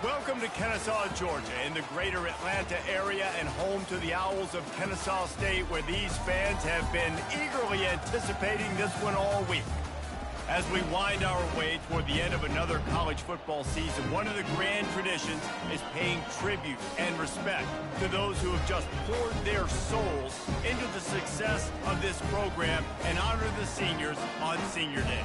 Welcome to Kennesaw, Georgia, in the greater Atlanta area and home to the Owls of Kennesaw State, where these fans have been eagerly anticipating this one all week. As we wind our way toward the end of another college football season, one of the grand traditions is paying tribute and respect to those who have just poured their souls into the success of this program and honor the seniors on Senior Day.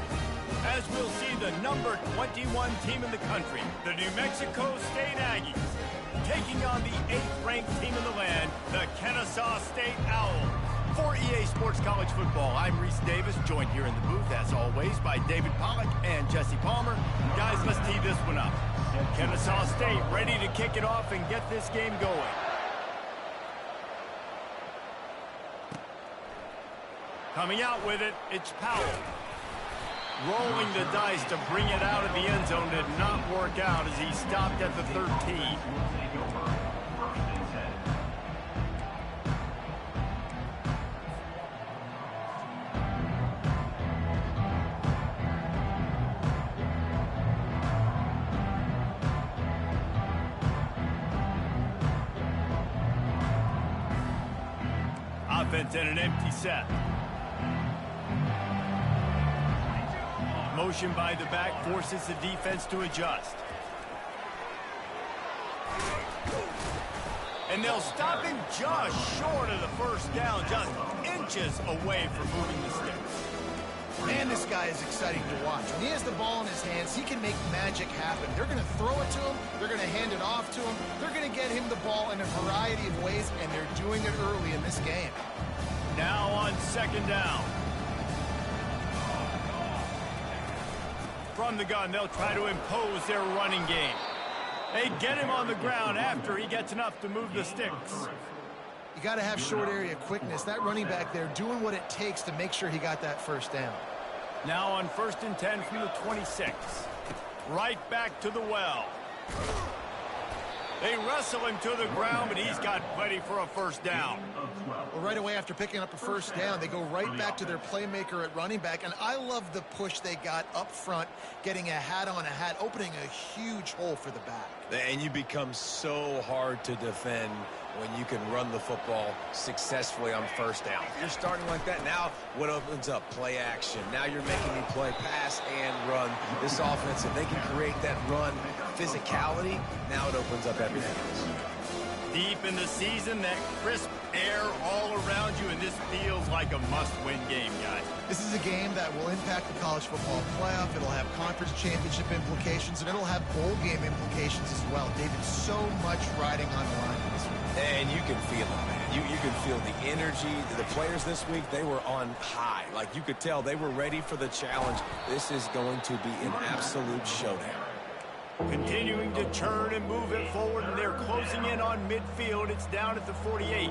As we'll see the number 21 team in the country, the New Mexico State Aggies, taking on the 8th-ranked team in the land, the Kennesaw State Owls. For EA Sports College Football, I'm Reese Davis, joined here in the booth, as always, by David Pollack and Jesse Palmer. Guys, let's tee this one up. Kennesaw State ready to kick it off and get this game going. Coming out with it, it's Powell. Rolling the dice to bring it out of the end zone did not work out as he stopped at the 13. Offense in an empty set. Motion by the back forces the defense to adjust. And they'll stop him just short of the first down, just inches away from moving the sticks. Man, this guy is exciting to watch. When he has the ball in his hands, he can make magic happen. They're going to throw it to him. They're going to hand it off to him. They're going to get him the ball in a variety of ways, and they're doing it early in this game. Now on second down. From the gun, they'll try to impose their running game. They get him on the ground after he gets enough to move the sticks. You got to have short area quickness. That running back there doing what it takes to make sure he got that first down. Now on 1st and 10 from the 26. Right back to the well. They wrestle him to the ground, but he's got plenty for a first down. Well, right away after picking up a first down, they go right back to their playmaker at running back. And I love the push they got up front, getting a hat on a hat, opening a huge hole for the back. And you become so hard to defend when you can run the football successfully on first down. If you're starting like that, now what opens up? Play action. Now you're making me play pass and run. This offense, if they can create that run physicality, now it opens up everything else. Deep in the season, that crisp air all around you, and this feels like a must-win game, guys. This is a game that will impact the college football playoff. It'll have conference championship implications, and it'll have bowl game implications as well. David, so much riding on the line this week. And you can feel it, man. You can feel the energy. The players this week, they were on high. Like, you could tell they were ready for the challenge. This is going to be an absolute showdown. Continuing to churn and move it forward, and they're closing in on midfield. It's down at the 48.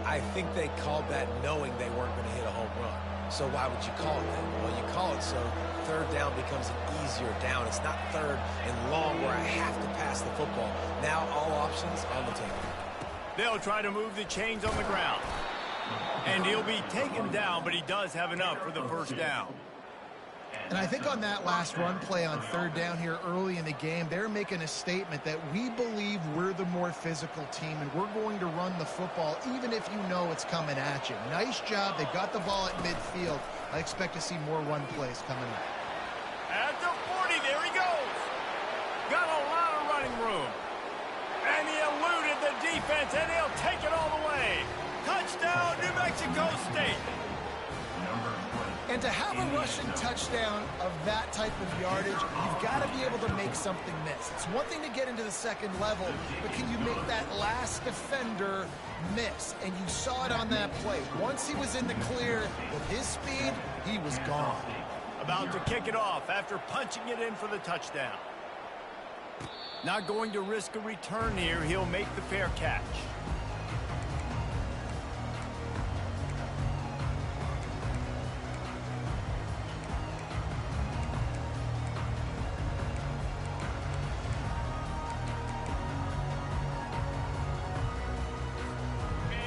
I think they called that knowing they weren't going to hit a home run. So why would you call it that? Well, you call it so third down becomes an easier down. It's not third and long where I have to pass the football. Now all options on the table. They'll try to move the chains on the ground. And he'll be taken down, but he does have enough for the first down. And I think on that last run play on third down here early in the game, they're making a statement that we believe we're the more physical team and we're going to run the football even if you know it's coming at you. Nice job. They got the ball at midfield. I expect to see more run plays coming up. At the 40, there he goes. Got a lot of running room. And he eluded the defense, and he'll take it all the way. Touchdown, New Mexico State. And to have a rushing touchdown of that type of yardage, you've got to be able to make something miss. It's one thing to get into the second level, but can you make that last defender miss? And you saw it on that play. Once he was in the clear with his speed, he was gone. About to kick it off after punching it in for the touchdown. Not going to risk a return here. He'll make the fair catch.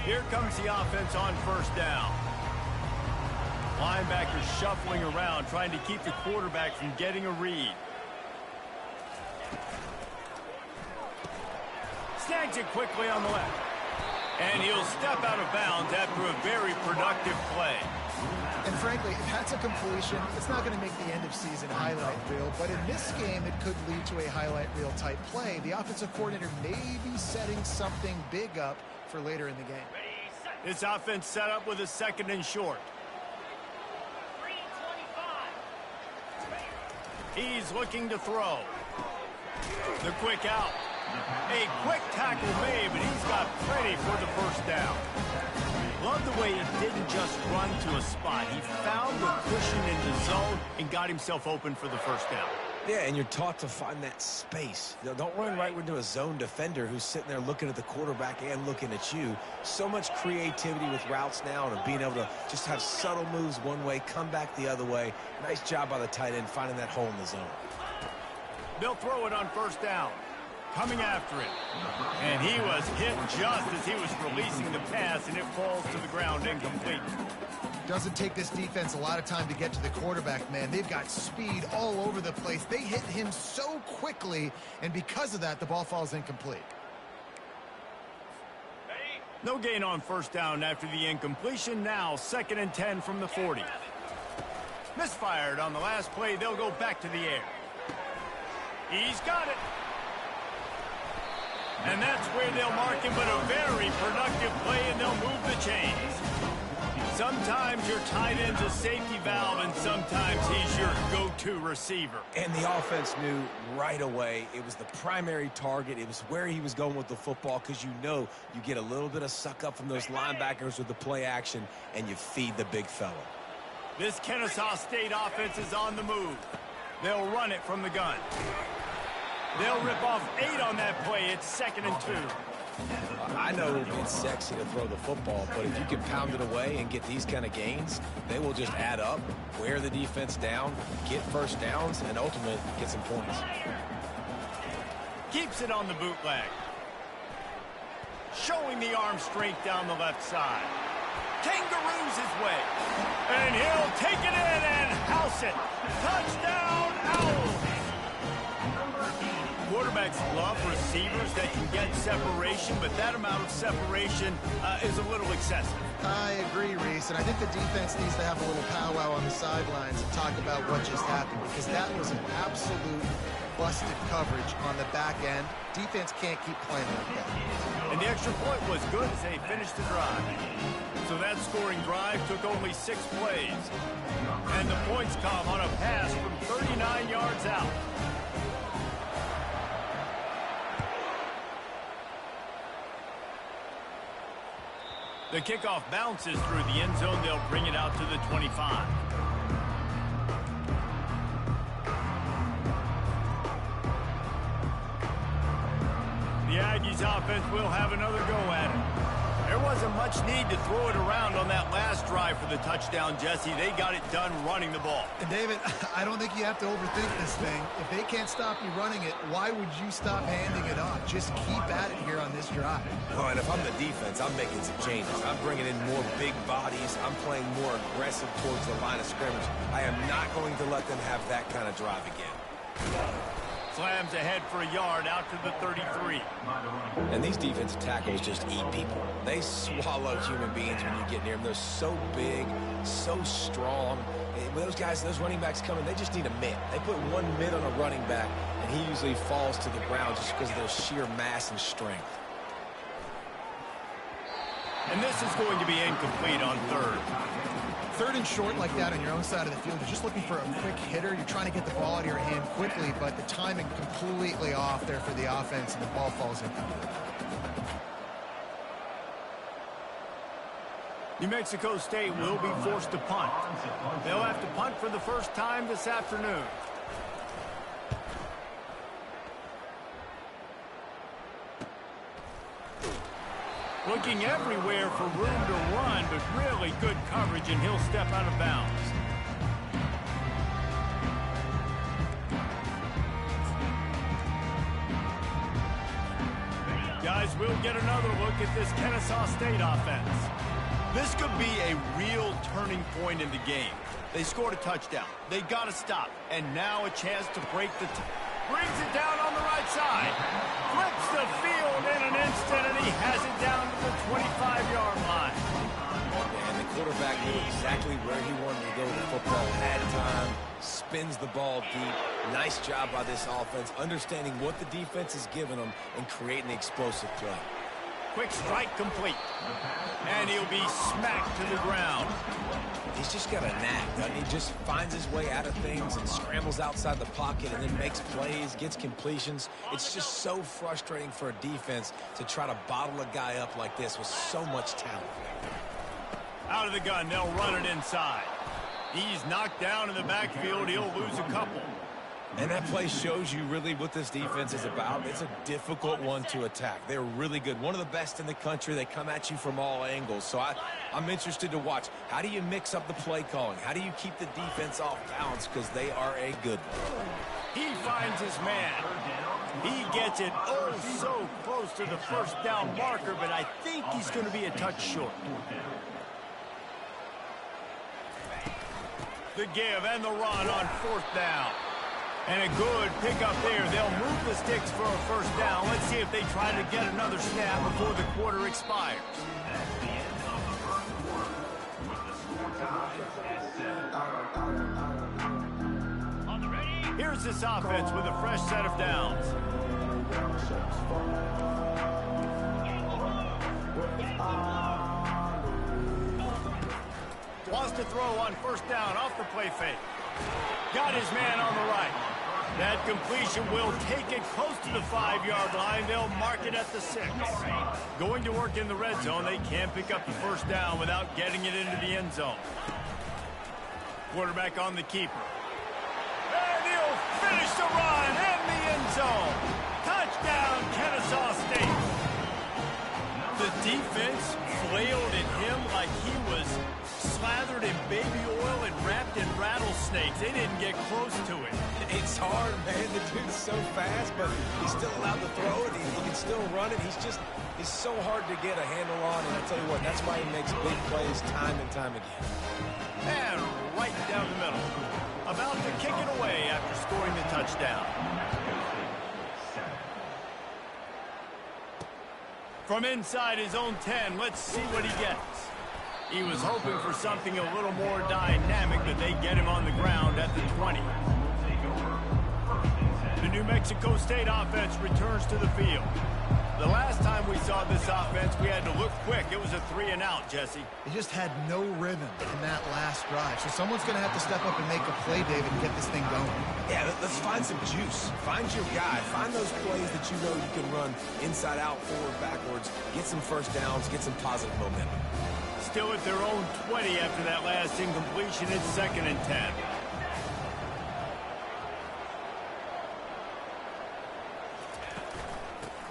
Here comes the offense on first down. Linebackers shuffling around, trying to keep the quarterback from getting a read. Snags it quickly on the left. And he'll step out of bounds after a very productive play. And frankly, if that's a completion, it's not going to make the end-of-season highlight reel. But in this game, it could lead to a highlight reel type play. The offensive coordinator may be setting something big up for later in the game. This offense set up with a 2nd and short. He's looking to throw. The quick out. A quick tackle made, but he's got plenty for the first down. Love the way he didn't just run to a spot. He found the cushion in the zone and got himself open for the first down. Yeah, and you're taught to find that space. Don't run right into a zone defender who's sitting there looking at the quarterback and looking at you. So much creativity with routes now and being able to just have subtle moves one way, come back the other way. Nice job by the tight end finding that hole in the zone. They'll throw it on first down. Coming after it. And he was hit just as he was releasing the pass, and it falls to the ground incomplete. Doesn't take this defense a lot of time to get to the quarterback, man. They've got speed all over the place. They hit him so quickly, and because of that, the ball falls incomplete. No gain on first down after the incompletion. Now 2nd and 10 from the 40. Misfired on the last play. They'll go back to the air. He's got it. And that's where they'll mark him, but a very productive play, and they'll move the chains. Sometimes your tight end's a safety valve, and sometimes he's your go-to receiver. And the offense knew right away it was the primary target. It was where he was going with the football, because you know you get a little bit of suck up from those linebackers with the play action, and you feed the big fella. This Kennesaw State offense is on the move. They'll run it from the gun. They'll rip off 8 on that play. It's 2nd and 2. I know it's sexy to throw the football, but if you can pound it away and get these kind of gains, they will just add up, wear the defense down, get first downs, and ultimately get some points. Keeps it on the bootleg. Showing the arm strength down the left side. Kangaroos his way. And he'll take it in and house it. Touchdown, Owls. Quarterbacks love receivers that can get separation, but that amount of separation is a little excessive. I agree, Reese, and I think the defense needs to have a little powwow on the sidelines and talk about what just happened, because that was an absolute busted coverage on the back end. Defense can't keep playing like that. And the extra point was good as they finished the drive. So that scoring drive took only 6 plays. And the points come on a pass from 39 yards out. The kickoff bounces through the end zone. They'll bring it out to the 25. The Aggies offense will have another go at it. There wasn't much need to throw it around on that last drive for the touchdown, Jesse. They got it done running the ball. And David, I don't think you have to overthink this thing. If they can't stop you running it, why would you stop handing it off? Just keep at it here on this drive. Oh, and if I'm the defense, I'm making some changes. I'm bringing in more big bodies. I'm playing more aggressive towards the line of scrimmage. I am not going to let them have that kind of drive again. Slams ahead for a yard out to the 33. And these defensive tackles just eat people. They swallow human beings when you get near them. They're so big, so strong. When those guys, those running backs come in, they just need a mitt. They put one mitt on a running back, and he usually falls to the ground just because of their sheer mass and strength. And this is going to be incomplete on 3rd. 3rd and short like that on your own side of the field, you're just looking for a quick hitter. You're trying to get the ball out of your hand quickly, but the timing completely off there for the offense, and the ball falls incomplete. New Mexico State will be forced to punt. They'll have to punt for the first time this afternoon. Looking everywhere for room to run, but really good coverage, and he'll step out of bounds. Guys, we'll get another look at this Kennesaw State offense. This could be a real turning point in the game. They scored a touchdown. They got to stop. And now a chance to break the brings it down on the right side. Flips the field in an instant, and he has it down to the 25-yard line. And the quarterback knew exactly where he wanted to go with the football. Had time, spins the ball deep. Nice job by this offense, understanding what the defense is giving them and creating the explosive play. Quick strike complete. And he'll be smacked to the ground. He's just got a knack, doesn't he? Just finds his way out of things and scrambles outside the pocket and then makes plays, gets completions. It's just so frustrating for a defense to try to bottle a guy up like this with so much talent. Out of the gun, they'll run it inside. He's knocked down in the backfield. He'll lose a couple. And that play shows you really what this defense is about. It's a difficult one to attack. They're really good. One of the best in the country. They come at you from all angles. So I'm interested to watch. How do you mix up the play calling? How do you keep the defense off balance? Because they are a good one. He finds his man. He gets it oh so close to the first down marker, but I think he's going to be a touch short. The give and the run on fourth down. And a good pickup there. They'll move the sticks for a first down. Let's see if they try to get another snap before the quarter expires. Here's this offense with a fresh set of downs. Wants to throw on first down off the play fake. Got his man on the right. That completion will take it close to the 5-yard line. They'll mark it at the 6. Going to work in the red zone. They can't pick up the first down without getting it into the end zone. Quarterback on the keeper. And he'll finish the run in the end zone. Touchdown, Kennesaw State. The defense flailed at him like he was slathered in baby oil and wrapped in rattlesnakes. They didn't get close to it. It's hard, man. The dude's so fast, but he's still allowed to throw it. He can still run it. He's so hard to get a handle on, and I tell you what, that's why he makes big plays time and time again. And right down the middle. About to kick it away after scoring the touchdown. From inside his own 10, let's see what he gets. He was hoping for something a little more dynamic, but they get him on the ground at the 20. The New Mexico State offense returns to the field. The last time we saw this offense, we had to look quick. It was a 3-and-out, Jesse. They just had no rhythm in that last drive. So someone's going to have to step up and make a play, David, and get this thing going. Yeah, let's find some juice. Find your guy. Find those plays that you know you can run inside out, forward, backwards. Get some first downs. Get some positive momentum. Still at their own 20 after that last incompletion. It's 2nd and 10.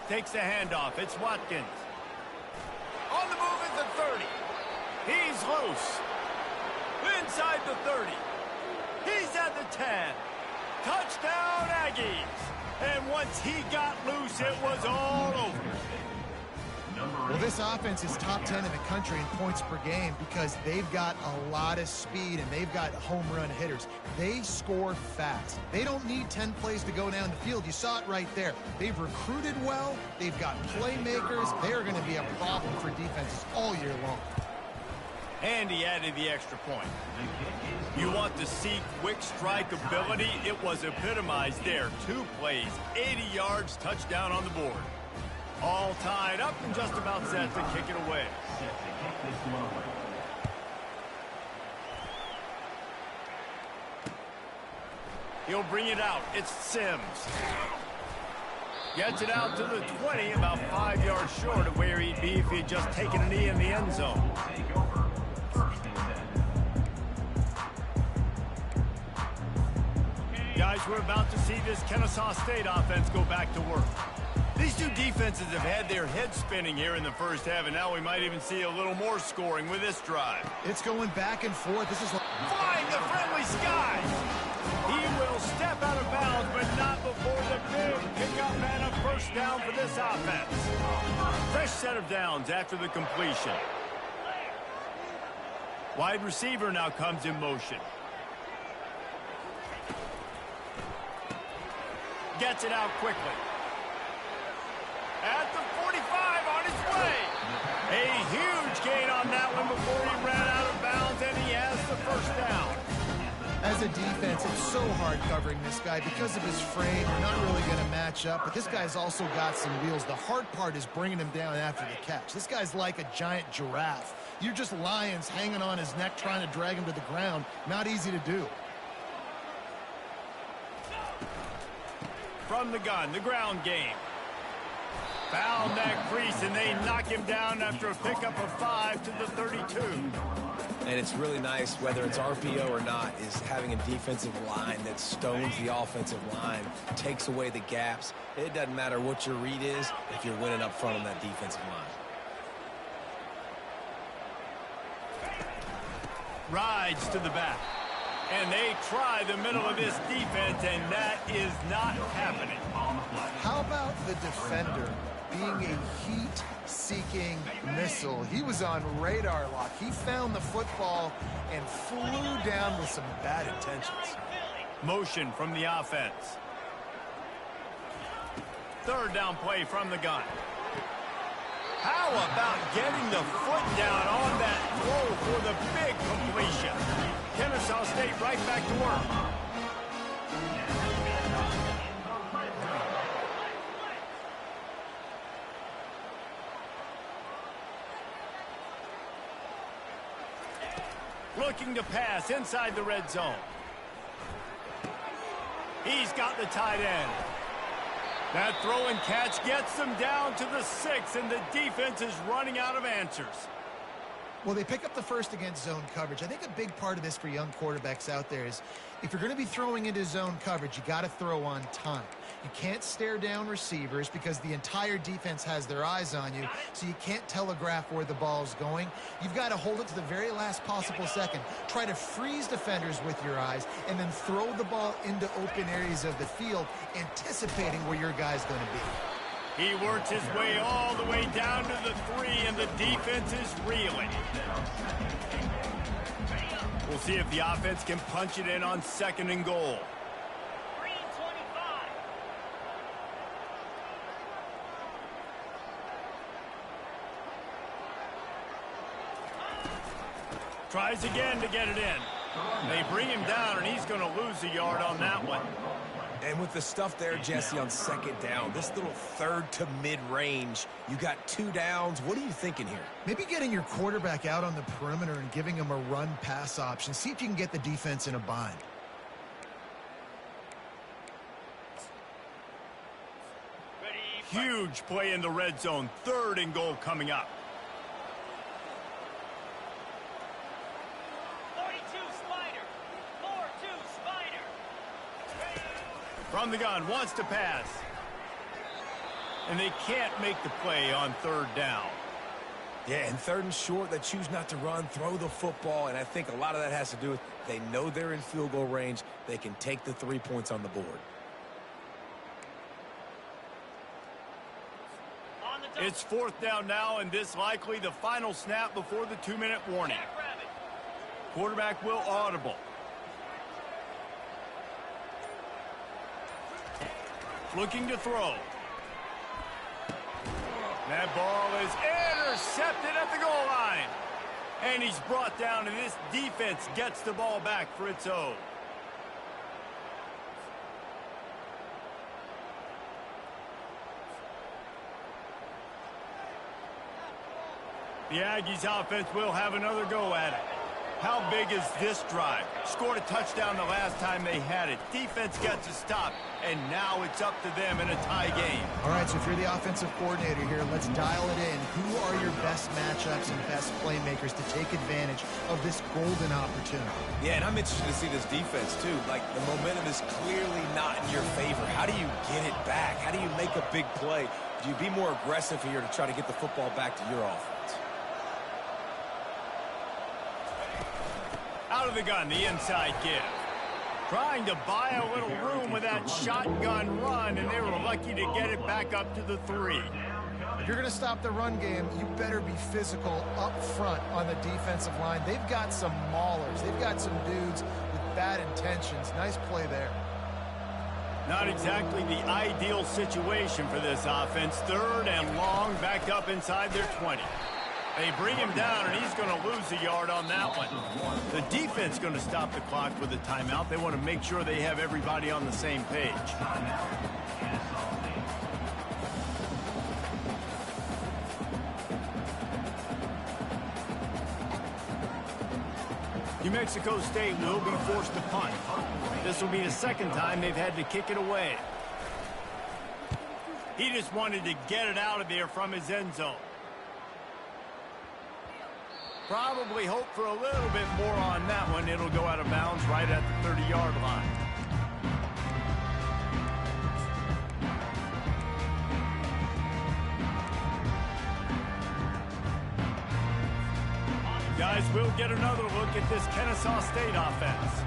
Takes the handoff. It's Watkins. On the move at the 30. He's loose. Inside the 30. He's at the 10. Touchdown, Aggies. And once he got loose, it was all over. Well, this offense is top 10 in the country in points per game because they've got a lot of speed and they've got home run hitters. They score fast. They don't need 10 plays to go down the field. You saw it right there. They've recruited well. They've got playmakers. They're going to be a problem for defenses all year long. And he added the extra point. You want to see quick strike ability? It was epitomized there. 2 plays, 80 yards, touchdown on the board. All tied up and just about set to kick it away. He'll bring it out. It's Sims. Gets it out to the 20, about 5 yards short of where he'd be if he'd just taken a knee in the end zone. Guys, we're about to see this Kennesaw State offense go back to work. These two defenses have had their heads spinning here in the first half, and now we might even see a little more scoring with this drive. It's going back and forth. This is flying the friendly skies. He will step out of bounds, but not before the big pickup and a first down for this offense. Fresh set of downs after the completion. Wide receiver now comes in motion. gets it out quickly. At the 45, on his way. A huge gain on that one before he ran out of bounds, and he has the first down. As a defense, it's so hard covering this guy. Because of his frame, you're not really going to match up, but this guy's also got some wheels. The hard part is bringing him down after the catch. This guy's like a giant giraffe. You're just lions hanging on his neck trying to drag him to the ground. Not easy to do. From the gun, the ground game. Found that crease, and they knock him down after a pickup of 5 to the 32. And it's really nice, whether it's RPO or not, is having a defensive line that stones the offensive line, takes away the gaps. It doesn't matter what your read is if you're winning up front on that defensive line. Rides to the back. And they try the middle of this defense, and that is not happening. How about the defender being a heat-seeking missile? He was on radar lock. He found the football and flew down with some bad intentions. Motion from the offense. Third down play from the gun. How about getting the foot down on that throw for the big completion? Kennesaw State right back to work. Looking to pass inside the red zone. He's got the tight end. That throw and catch gets them down to the 6, and the defense is running out of answers. Well, they pick up the first against zone coverage. I think a big part of this for young quarterbacks out there is if you're going to be throwing into zone coverage, you got to throw on time. You can't stare down receivers because the entire defense has their eyes on you, so you can't telegraph where the ball's going. You've got to hold it to the very last possible second. Try to freeze defenders with your eyes and then throw the ball into open areas of the field, anticipating where your guy's going to be. He works his way all the way down to the 3, and the defense is reeling. We'll see if the offense can punch it in on 2nd and goal. Tries again to get it in. They bring him down, and he's going to lose a yard on that one. And with the stuff there, Jesse, on 2nd down, this little 3rd to mid-range, you got 2 downs. What are you thinking here? Maybe getting your quarterback out on the perimeter and giving him a run-pass option. See if you can get the defense in a bind. Huge play in the red zone. 3rd and goal coming up. From the gun, wants to pass. And they can't make the play on 3rd down. Yeah, and 3rd and short, they choose not to run, throw the football, and I think a lot of that has to do with they know they're in field goal range. They can take the 3 points on the board. It's 4th down now, and this likely the final snap before the 2-minute warning. Quarterback will audible. Looking to throw. That ball is intercepted at the goal line. And he's brought down, and this defense gets the ball back for its own. The Aggies offense will have another go at it. How big is this drive? Scored a touchdown the last time they had it. Defense gets a stop, and now it's up to them in a tie game. All right, so if you're the offensive coordinator here, let's dial it in. Who are your best matchups and best playmakers to take advantage of this golden opportunity? Yeah, and I'm interested to see this defense, too. Like, the momentum is clearly not in your favor. How do you get it back? How do you make a big play? Do you be more aggressive here to try to get the football back to your offense? Out of the gun, the inside give. Trying to buy a little room with that shotgun run, and they were lucky to get it back up to the 3. If you're going to stop the run game, you better be physical up front on the defensive line. They've got some maulers. They've got some dudes with bad intentions. Nice play there. Not exactly the ideal situation for this offense. 3rd and long, back up inside their 20. They bring him down, and he's going to lose a yard on that one. The defense going to stop the clock with a timeout. They want to make sure they have everybody on the same page. New Mexico State will be forced to punt. This will be the 2nd time they've had to kick it away. He just wanted to get it out of there from his end zone. Probably hope for a little bit more on that one. It'll go out of bounds right at the 30-yard line. Guys, we'll get another look at this Ncaa State offense.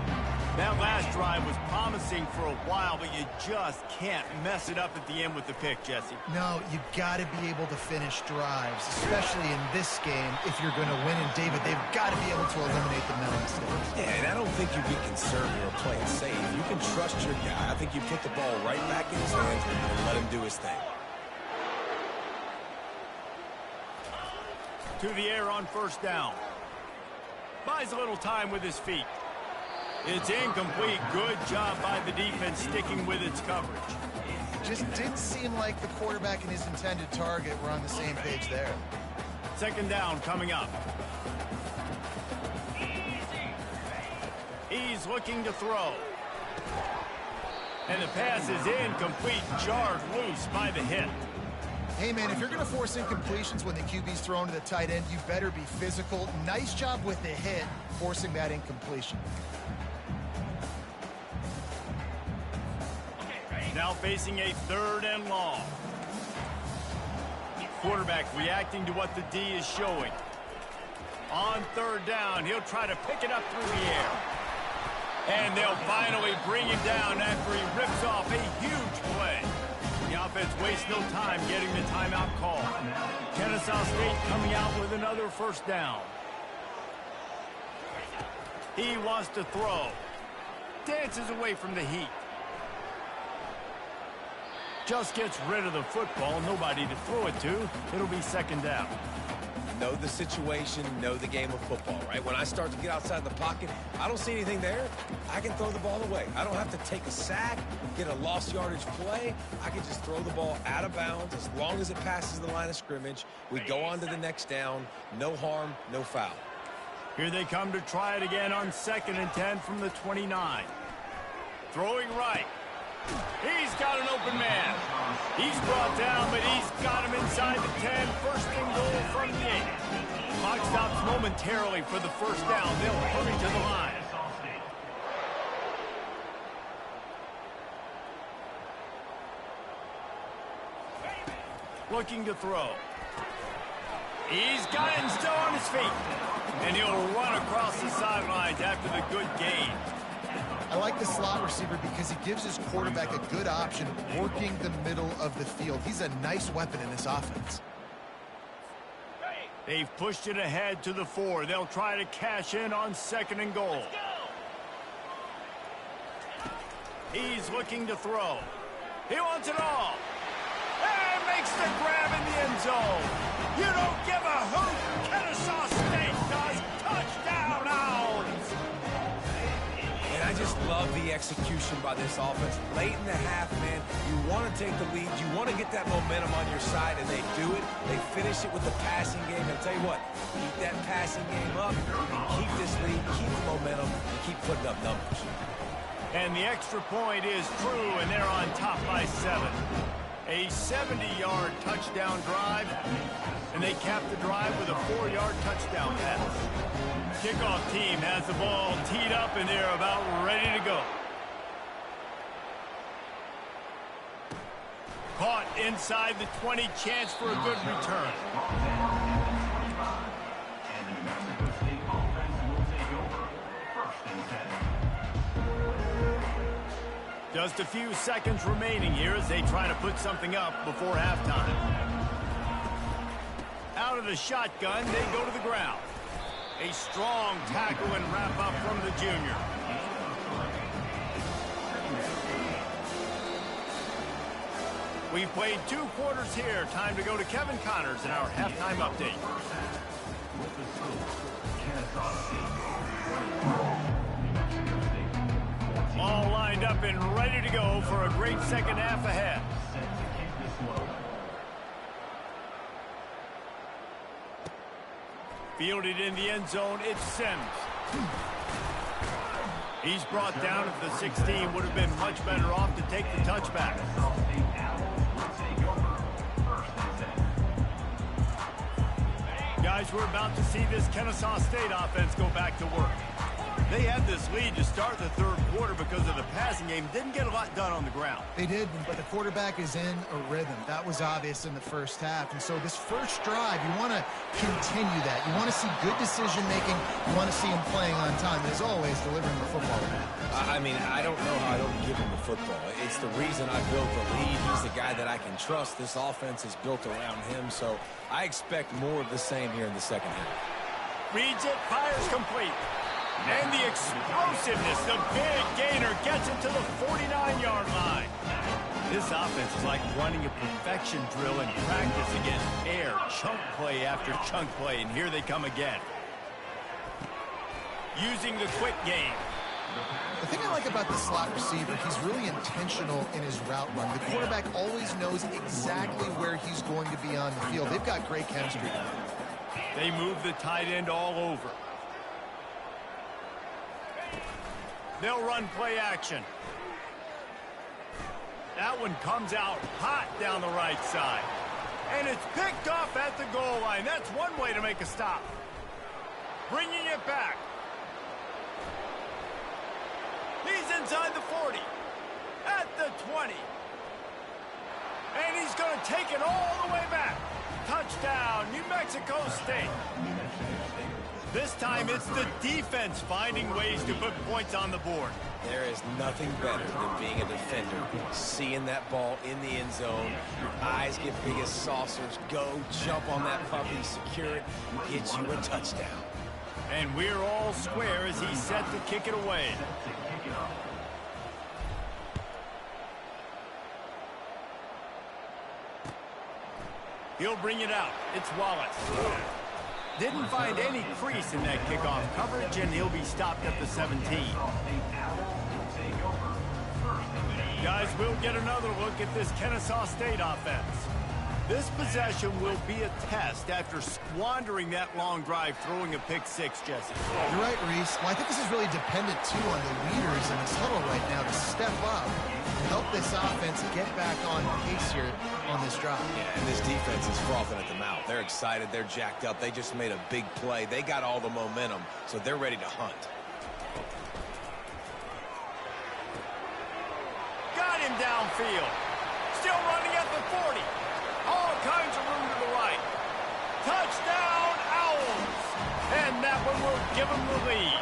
That last drive was promising for a while, but you just can't mess it up at the end with the pick, Jesse. No, you got to be able to finish drives, especially in this game. If you're going to win, and David, they've got to be able to eliminate the mental mistakes. Yeah, and I don't think you be conservative or playing safe. You can trust your guy. I think you put the ball right back in his hands and let him do his thing. To the air on 1st down. Buys a little time with his feet. It's incomplete. Good job by the defense sticking with its coverage. Just didn't seem like the quarterback and his intended target were on the same page there. 2nd down coming up. He's looking to throw. And the pass is incomplete. Jarred loose by the hit. Hey, man, if you're going to force incompletions when the QB's thrown to the tight end, you better be physical. Nice job with the hit, forcing that incompletion. Now facing a 3rd and long. Quarterback reacting to what the D is showing. On 3rd down, he'll try to pick it up through the air. And they'll finally bring him down after he rips off a huge play. The offense wastes no time getting the timeout call. Ncaa State coming out with another 1st down. He wants to throw. Dances away from the heat. Just gets rid of the football. Nobody to throw it to. It'll be 2nd down. Know the situation, know the game of football, right? When I start to get outside the pocket, I don't see anything there. I can throw the ball away. I don't have to take a sack, get a lost yardage play. I can just throw the ball out of bounds as long as it passes the line of scrimmage. We go on to the next down. No harm, no foul. Here they come to try it again on 2nd and 10 from the 29. Throwing right. He's got an open man. He's brought down, but he's got him inside the 10. 1st and goal from the 8. Clock stops momentarily for the 1st down. They'll hurry to the line. Looking to throw. He's got him still on his feet. And he'll run across the sidelines after the good gain. I like the slot receiver because he gives his quarterback a good option working the middle of the field. He's a nice weapon in this offense. They've pushed it ahead to the 4. They'll try to cash in on 2nd and goal. He's looking to throw. He wants it all. And makes the grab in the end zone. You don't give a hoot. Ncaa State does. Touchdown, Owls. And I just love the execution by this offense. Late in the half, man, you want to take the lead. You want to get that momentum on your side, and they do it. They finish it with the passing game. And I'll tell you what, keep that passing game up, and keep this lead, keep the momentum, and keep putting up numbers. And the extra point is true, and they're on top by 7. A 70-yard touchdown drive, and they cap the drive with a 4-yard touchdown pass. Kickoff team has the ball teed up, and they're about ready to go. Caught inside the 20, chance for a good return. Just a few seconds remaining here as they try to put something up before halftime. Out of the shotgun, they go to the ground. A strong tackle and wrap up from the junior. We've played 2 quarters here. Time to go to Kevin Connors in our halftime update. All lined up and ready to go for a great second half ahead. Fielded in the end zone, it's Sims. He's brought down at the 16. Would have been much better off to take the touchback. Guys, we're about to see this Ncaa State offense go back to work. They had this lead to start the third quarter because of the passing game. Didn't get a lot done on the ground. They did, but the quarterback is in a rhythm. That was obvious in the first half. And so this first drive, you want to continue that. You want to see good decision-making. You want to see him playing on time. And as always, delivering the football. I mean, I don't know how I don't give him the football. It's the reason I built the lead. He's the guy that I can trust. This offense is built around him, so I expect more of the same here in the second half. Reads it, fires complete. And the explosiveness, the big gainer gets it to the 49-yard line. This offense is like running a perfection drill in practice against air, chunk play after chunk play, and here they come again. Using the quick game. The thing I like about the slot receiver, he's really intentional in his route run. The quarterback always knows exactly where he's going to be on the field. They've got great chemistry. They move the tight end all over. They'll run play action. That one comes out hot down the right side. And it's picked off at the goal line. That's one way to make a stop. Bringing it back. He's inside the 40. At the 20. And he's going to take it all the way back. Touchdown, New Mexico State. This time it's the defense finding ways to put points on the board. There is nothing better than being a defender. Seeing that ball in the end zone, your eyes get big as saucers. Go, jump on that puppy, secure it, get you a touchdown. And we're all square as he's set to kick it away. He'll bring it out. It's Wallace. Didn't find any crease in that kickoff coverage, and he'll be stopped at the 17. Guys, we'll get another look at this Ncaa State offense. This possession will be a test after squandering that long drive, throwing a pick six, Jesse. You're right, Reese. Well, I think this is really dependent, too, on the leaders in this huddle right now to step up and help this offense get back on pace here on this drive. Yeah, and this defense is frothing at the mouth. They're excited. They're jacked up. They just made a big play. They got all the momentum, so they're ready to hunt. Got him downfield. Still running at the 40. All kinds of room to the right. Touchdown, Owls. And that one will give them the lead.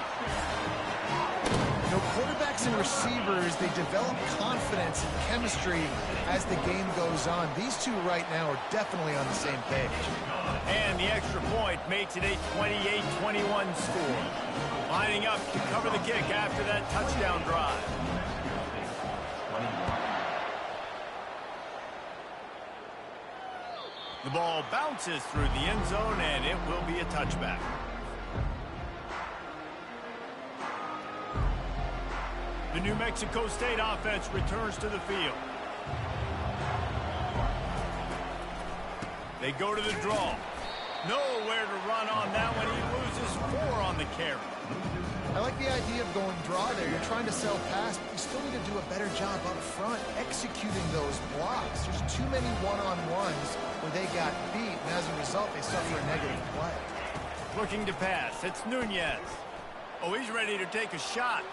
You know, quarterbacks and receivers, they develop confidence and chemistry as the game goes on. These two right now are definitely on the same page. And the extra point makes it a 28-21 score. Lining up to cover the kick after that touchdown drive. The ball bounces through the end zone, and it will be a touchback. The New Mexico State offense returns to the field. They go to the draw. Nowhere to run on that one. He loses 4 on the carry. I like the idea of going draw there. You're trying to sell pass, but you still need to do a better job up front executing those blocks. There's too many one-on-ones where they got beat, and as a result, they suffer a negative play. Looking to pass. It's Nunez. Oh, he's ready to take a shot.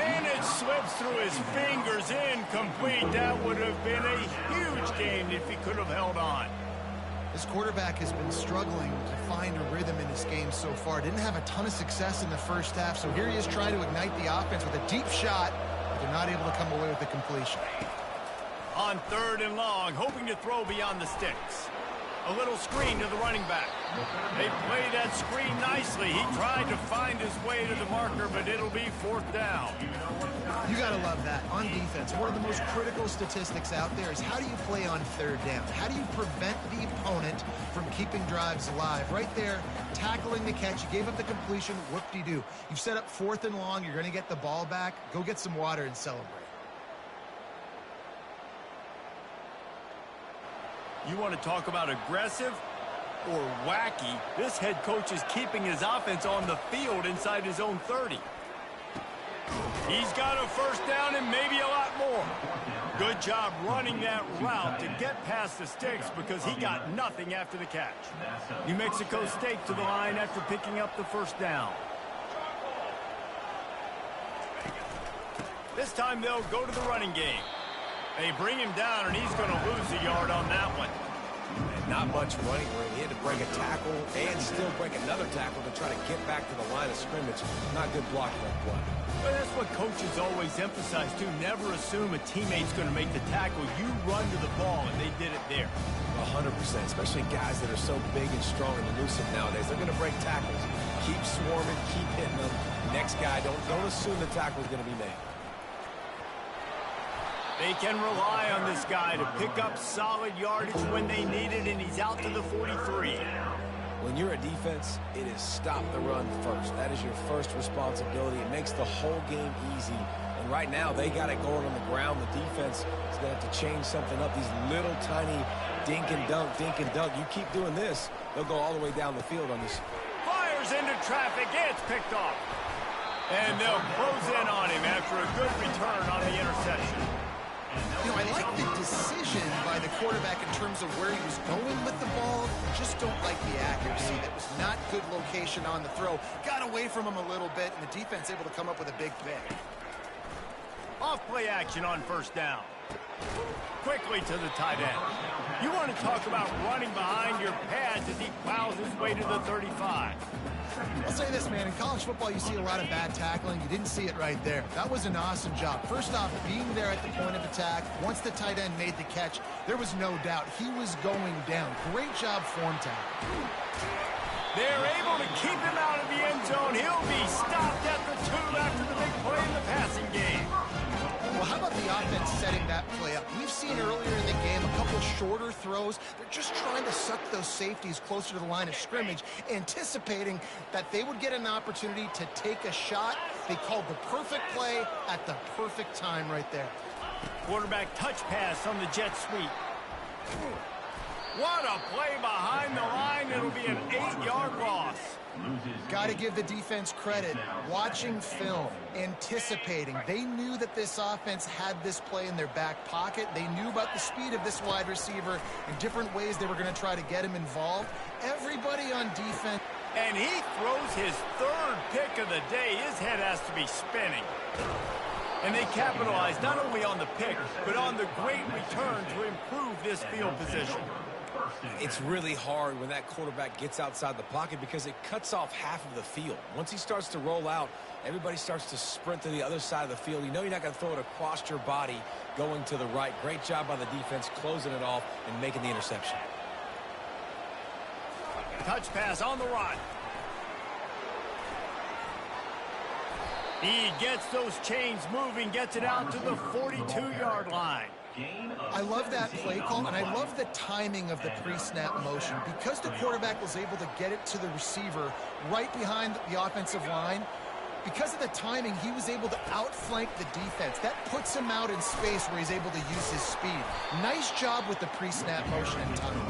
And it slips through his fingers, incomplete. That would have been a huge gain if he could have held on. This quarterback has been struggling to find a rhythm in this game so far. Didn't have a ton of success in the first half, so here he is trying to ignite the offense with a deep shot, but they're not able to come away with the completion. On 3rd and long, hoping to throw beyond the sticks. A little screen to the running back. They play that screen nicely. He tried to find his way to the marker, but it'll be 4th down. You got to love that. On defense, one of the most critical statistics out there is how do you play on third down? How do you prevent the opponent from keeping drives alive? Right there, tackling the catch. You gave up the completion. Whoop-de-doo. You've set up 4th and long. You're going to get the ball back. Go get some water and celebrate. You want to talk about aggressive or wacky? This head coach is keeping his offense on the field inside his own 30. He's got a first down and maybe a lot more. Good job running that route to get past the sticks because he got nothing after the catch. New Mexico State to the line after picking up the first down. This time they'll go to the running game. They bring him down, and he's going to lose a yard on that one. And not much running room. He had to break a tackle and still break another tackle to try to get back to the line of scrimmage. Not good blocking on play. Well, that's what coaches always emphasize, too. Never assume a teammate's going to make the tackle. You run to the ball, and they did it there. 100%, especially guys that are so big and strong and elusive nowadays. They're going to break tackles. Keep swarming, keep hitting them. Next guy, don't assume the tackle is going to be made. They can rely on this guy to pick up solid yardage when they need it, and he's out to the 43. When you're a defense, it is stop the run first. That is your first responsibility. It makes the whole game easy. And right now, they got it going on the ground. The defense is going to have to change something up. These little tiny dink and dunk. You keep doing this, they'll go all the way down the field on this. Fires into traffic. It's picked off. And they'll close in on him after a good return on the interception. You know, I like the decision by the quarterback in terms of where he was going with the ball. Just don't like the accuracy. That was not good location on the throw. Got away from him a little bit, and the defense able to come up with a big pick. Off play action on first down. Quickly to the tight end. You want to talk about running behind your pads as he plows his way to the 35. I'll say this, man. In college football, you see a lot of bad tackling. You didn't see it right there. That was an awesome job. First off, being there at the point of attack. Once the tight end made the catch, there was no doubt he was going down. Great job form tackle. They're able to keep him out of the end zone. He'll be stopped at the 2 after the big play in the passing game. Well, how about the offense setting that play up? We've seen earlier in the game a couple shorter throws. They're just trying to suck those safeties closer to the line of scrimmage, anticipating that they would get an opportunity to take a shot. They called the perfect play at the perfect time right there. Quarterback touch pass on the jet sweep. What a play behind the line. It'll be an 8-yard loss. Got to give the defense credit. Watching film, anticipating. They knew that this offense had this play in their back pocket. They knew about the speed of this wide receiver and different ways they were going to try to get him involved. Everybody on defense. And he throws his 3rd pick of the day. His head has to be spinning. And they capitalized not only on the pick, but on the great return to improve this field position. It's really hard when that quarterback gets outside the pocket because it cuts off half of the field. Once he starts to roll out, everybody starts to sprint to the other side of the field. You know you're not going to throw it across your body going to the right. Great job by the defense closing it off and making the interception. Touch pass on the run. He gets those chains moving, gets it out to the 42-yard line. I love that play call, and I love the timing of the pre-snap motion. Because the quarterback was able to get it to the receiver right behind the offensive line, because of the timing, he was able to outflank the defense. That puts him out in space where he's able to use his speed. Nice job with the pre-snap motion and timing.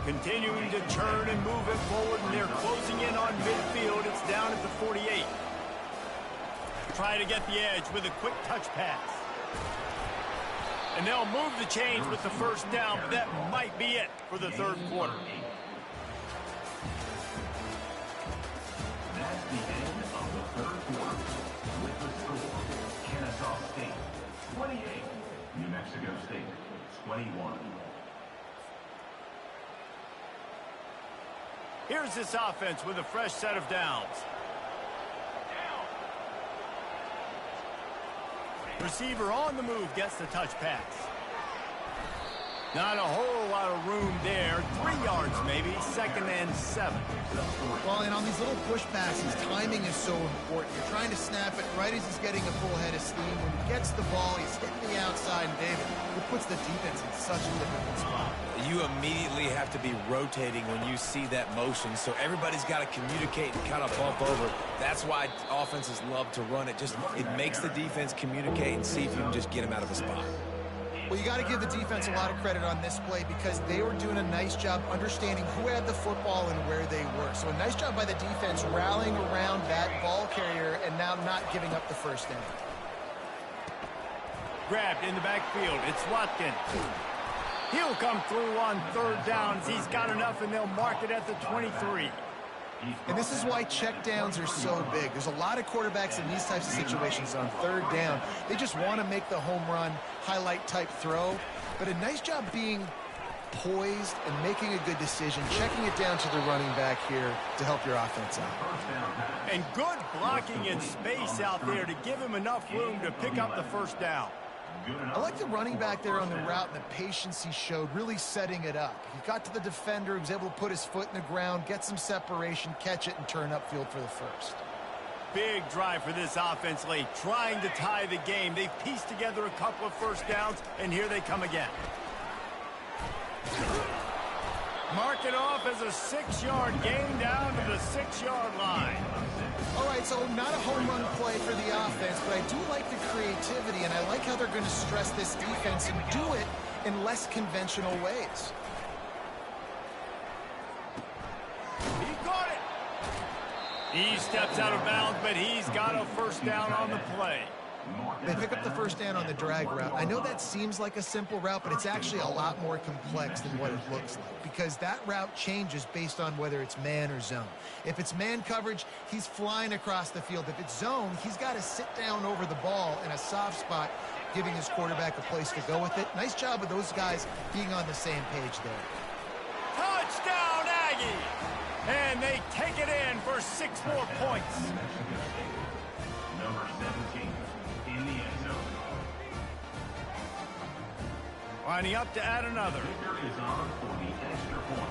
Continuing to turn and move it forward, and they're closing in on midfield. It's down at the 48. Try to get the edge with a quick touch pass. And they'll move the chains with the first down, but that might be it for the 3rd quarter. That's the end of the 3rd quarter. With the score, Ncaa State 28, New Mexico State 21. Here's this offense with a fresh set of downs. Receiver on the move gets the touch pass. Not a whole lot of room there. 3 yards maybe, 2nd and 7. Well, and on these little push passes, timing is so important. You're trying to snap it right as he's getting a full head of steam. When you get gets the ball, he's hitting the outside, and David, it puts the defense in such a difficult spot. You immediately have to be rotating when you see that motion, so everybody's got to communicate and kind of bump over. That's why offenses love to run it. It makes the defense communicate and see if you can just get him out of a spot. Well, you got to give the defense a lot of credit on this play because they were doing a nice job understanding who had the football and where they were. So a nice job by the defense rallying around that ball carrier and now not giving up the first down. Grabbed in the backfield. It's Watkins. He'll come through on third downs. He's got enough, and they'll mark it at the 23. And this is why check downs are so big. There's a lot of quarterbacks in these types of situations on third down. They just want to make the home run, highlight type throw. But a nice job being poised and making a good decision, checking it down to the running back here to help your offense out. And good blocking in space out there to give him enough room to pick up the first down. I like the running back there on the route and the patience he showed, really setting it up. He got to the defender, he was able to put his foot in the ground, get some separation, catch it, and turn upfield for the first. Big drive for this offense late, trying to tie the game. They've pieced together a couple of first downs, and here they come again. Mark it off as a 6-yard gain down to the 6-yard line. All right, so not a home run play for the offense, but I do like the creativity, and I like how they're going to stress this defense and do it in less conventional ways. He got it. He steps out of bounds, but he's got a first down on the play. They pick up the first down on the drag route. I know that seems like a simple route, but it's actually a lot more complex than what it looks like because that route changes based on whether it's man or zone. If it's man coverage, he's flying across the field. If it's zone, he's got to sit down over the ball in a soft spot, giving his quarterback a place to go with it. Nice job of those guys being on the same page there. Touchdown, Aggie! And they take it in for 6 more points. Number 17 in the end zone. Lining up to add another. Kicker is on for the extra point.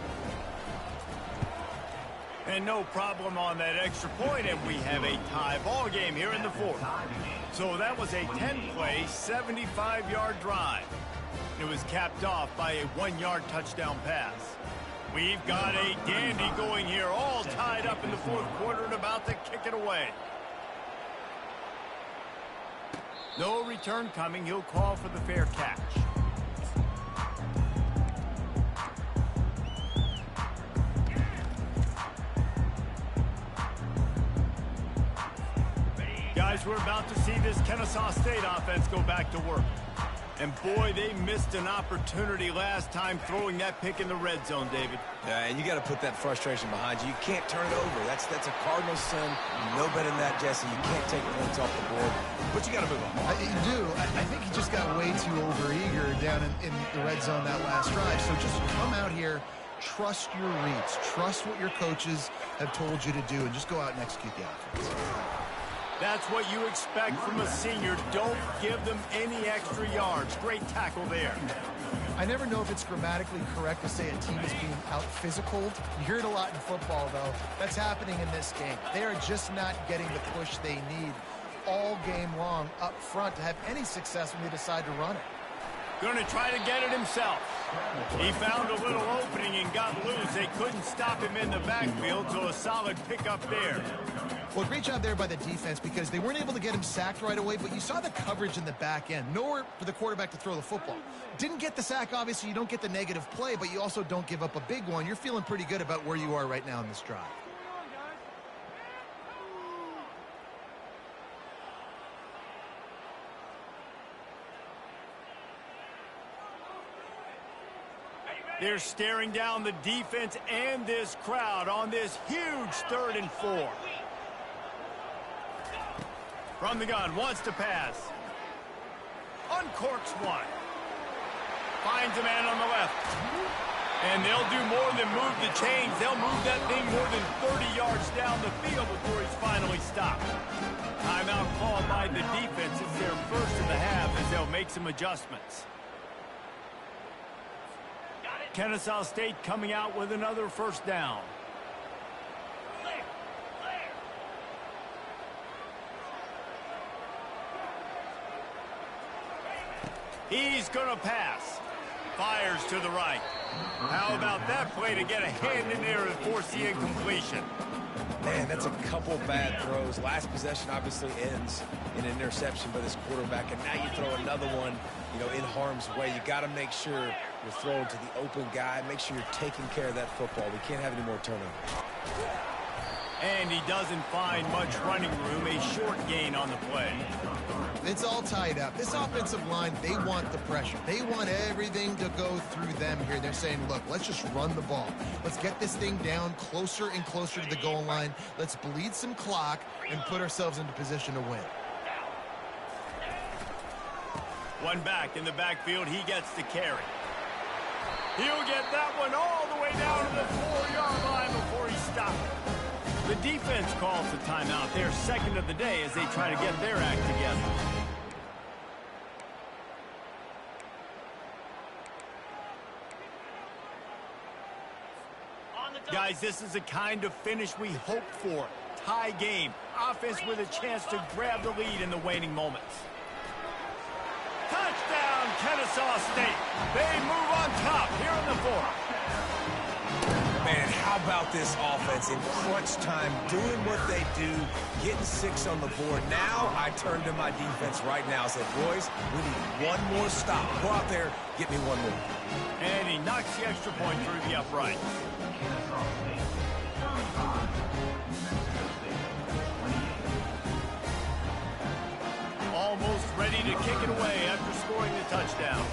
And no problem on that extra point, and we have a tie ball game here in the fourth. So that was a 10-play, 75-yard drive. It was capped off by a 1-yard touchdown pass. We've got a dandy going here, all tied up in the fourth quarter and about to kick it away. No return coming. He'll call for the fair catch. Guys, we're about to see this Ncaa State offense go back to work. And boy, they missed an opportunity last time throwing that pick in the red zone, David. Yeah, and you got to put that frustration behind you. You can't turn it over. That's a Cardinal sin. No better than that, Jesse. You can't take points off the board, but you got to move on. You do. I think he just got way too overeager down in the red zone that last drive. So just come out here, trust your reads, trust what your coaches have told you to do, and just go out and execute the offense. That's what you expect from a senior. Don't give them any extra yards. Great tackle there. I never know if it's grammatically correct to say a team is being out-physicaled. You hear it a lot in football, though. That's happening in this game. They are just not getting the push they need all game long up front to have any success when they decide to run it. Going to try to get it himself. He found a little opening and got loose. They couldn't stop him in the backfield, so a solid pickup there. Well, great job there by the defense because they weren't able to get him sacked right away, but you saw the coverage in the back end. Nowhere for the quarterback to throw the football. Didn't get the sack, obviously. You don't get the negative play, but you also don't give up a big one. You're feeling pretty good about where you are right now in this drive. They're staring down the defense and this crowd on this huge 3rd and 4. From the gun, wants to pass. Uncorks one. Finds a man on the left. And they'll do more than move the chains. They'll move that thing more than 30 yards down the field before he's finally stopped. Timeout called by the defense. It's their first of the half as they'll make some adjustments. Ncaa State coming out with another first down. He's going to pass. Fires to the right. How about that play to get a hand in there and force the incompletion? Man, that's a couple bad throws. Last possession obviously ends in an interception by this quarterback, and now you throw another one, in harm's way. You got to make sure you're throwing to the open guy. Make sure you're taking care of that football. We can't have any more turnovers. And he doesn't find much running room. A short gain on the play. It's all tied up. This offensive line, they want the pressure. They want everything to go through them here. They're saying, look, let's just run the ball. Let's get this thing down closer and closer to the goal line. Let's bleed some clock and put ourselves into position to win. One back in the backfield. He gets the carry. He'll get that one all the way down to the 4-yard line before he stops. The defense calls the timeout. Their second of the day as they try to get their act together. Guys, this is the kind of finish we hope for. Tie game. Offense with a chance to grab the lead in the waning moments. Touchdown, Ncaa State. They move on top here in the fourth. Man, how about this offense in crunch time, doing what they do, getting 6 on the board. Now I turn to my defense right now and say, boys, we need one more stop. Go out there, get me one more. And he knocks the extra point through the upright. Ncaa State 35, New Mexico State 28. Almost ready to kick it away after scoring the touchdown.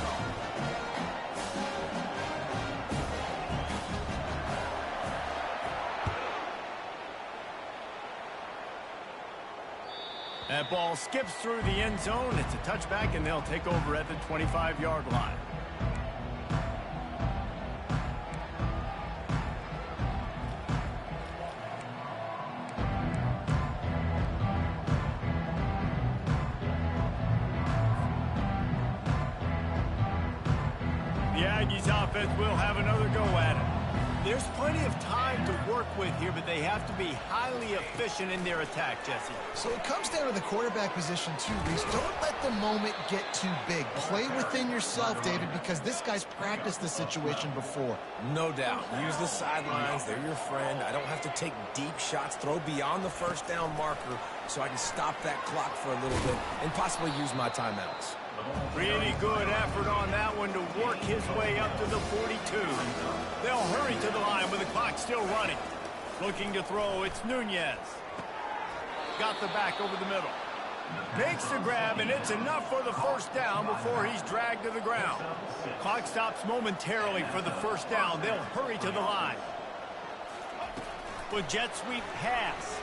That ball skips through the end zone. It's a touchback, and they'll take over at the 25-yard line. The Aggies offense will have another go at it. There's plenty of time to work with here, but they have to be highly efficient in their attack, Jesse. So it comes down to the quarterback position too, Reese. Don't let the moment get too big. Play within yourself, David, because this guy's practiced the situation before. No doubt. Use the sidelines. They're your friend. I don't have to take deep shots, throw beyond the first down marker so I can stop that clock for a little bit and possibly use my timeouts. Really good effort on that one to work his way up to the 42. They'll hurry to the line with the clock still running. Looking to throw, it's Ncaa. Got the back over the middle. Makes the grab, and it's enough for the first down before he's dragged to the ground. Clock stops momentarily for the first down. They'll hurry to the line. With jet sweep pass.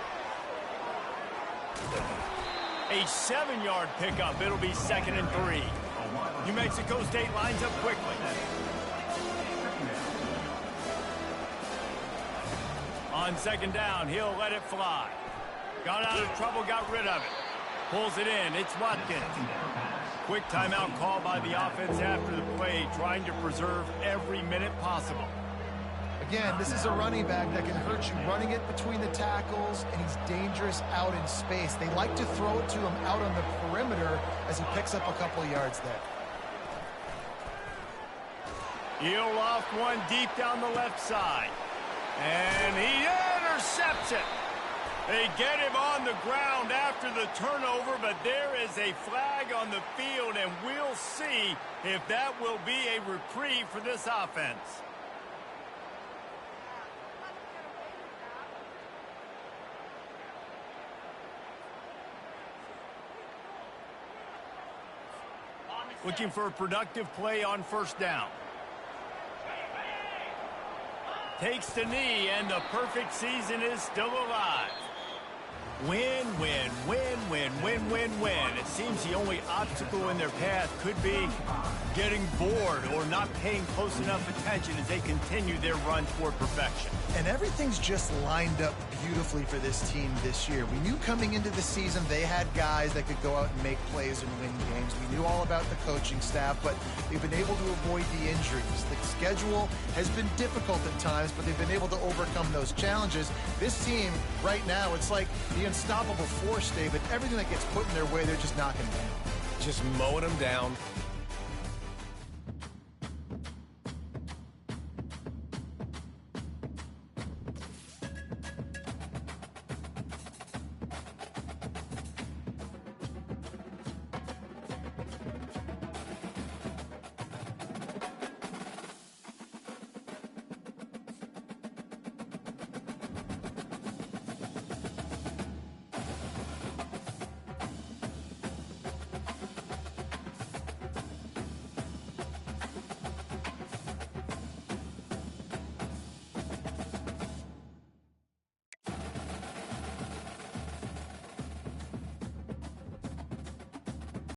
A 7-yard pickup. It'll be 2nd and 3. New Mexico State lines up quickly. On 2nd down, he'll let it fly. Got out of trouble, got rid of it. Pulls it in. It's Watkins. Quick timeout call by the offense after the play, trying to preserve every minute possible. Again, this is a running back that can hurt you running it between the tackles, and he's dangerous out in space. They like to throw it to him out on the perimeter as he picks up a couple of yards there. He'll loft one deep down the left side. And he intercepts it. They get him on the ground after the turnover, but there is a flag on the field, and we'll see if that will be a reprieve for this offense. Looking for a productive play on first down. Takes the knee, and the perfect season is still alive. Win, win, win, win, win, win, win. It seems the only obstacle in their path could be getting bored or not paying close enough attention as they continue their run toward perfection. And everything's just lined up beautifully for this team this year. We knew coming into the season they had guys that could go out and make plays and win games. We knew all about the coaching staff, but they've been able to avoid the injuries. The schedule has been difficult at times, but they've been able to overcome those challenges. This team, right now, it's like the unstoppable force, David. Everything that gets put in their way, they're just knocking down. Just mowing them down,